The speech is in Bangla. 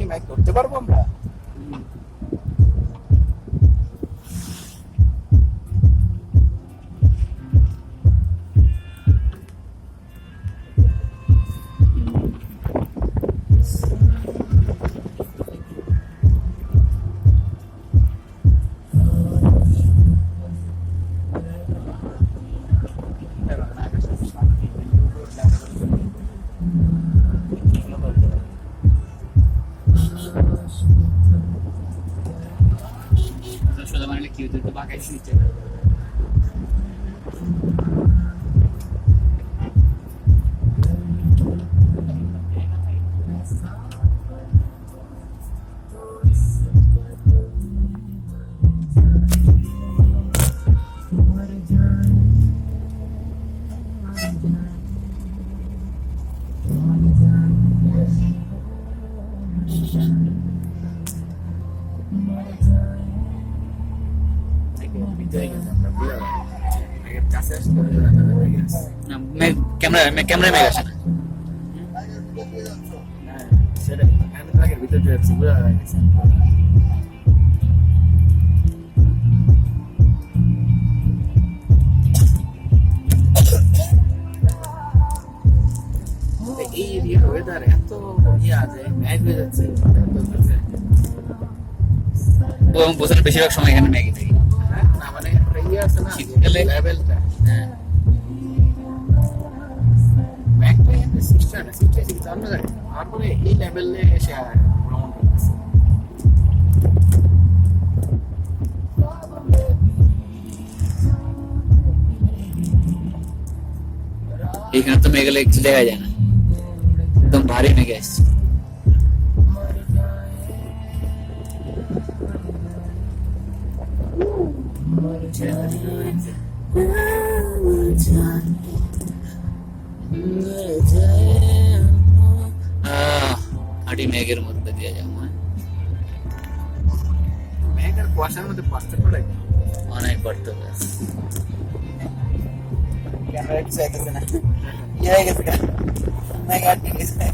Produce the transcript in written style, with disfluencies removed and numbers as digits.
কি ম্যাগ ধরতে পারবো আমরা? সোজা বানালে কি হতো, একটু বাঁকাইছি নিচে। ক্যামেরা মেঘ আসে না। ভিতরে যাচ্ছে বুঝা গেছে। এই এরিয়ার ওয়েদার এত ইয়ে আছে, ম্যাগ হয়ে যাচ্ছে। এবং বছরের বেশিরভাগ সময় এখানে ম্যাগি থাকি। না মানে ইয়ে আছে না, শীতকালে লেভেলটা হ্যাঁ ম্যাগটা এখানে সিস্টেম কিন্তু অন্য জায়গায় তারপরে এই লেভেলে এসে ভ্রমণ করতেছে। এখানে তো মেঘালয় কিছু দেখা যায় না, একদম ভারী মেঘে আসছে। হাঁটি মেঘের মধ্যে দিয়ে যাবো। ম্যাগ আর কুয়াশার মধ্যে পার্থক্য লাগে অনেক পার্থক্য আছে। ক্যামেরা কিছু আইতেছে না, ইয়ে হয়ে গেছে ম্যাগ আটকে গেছে।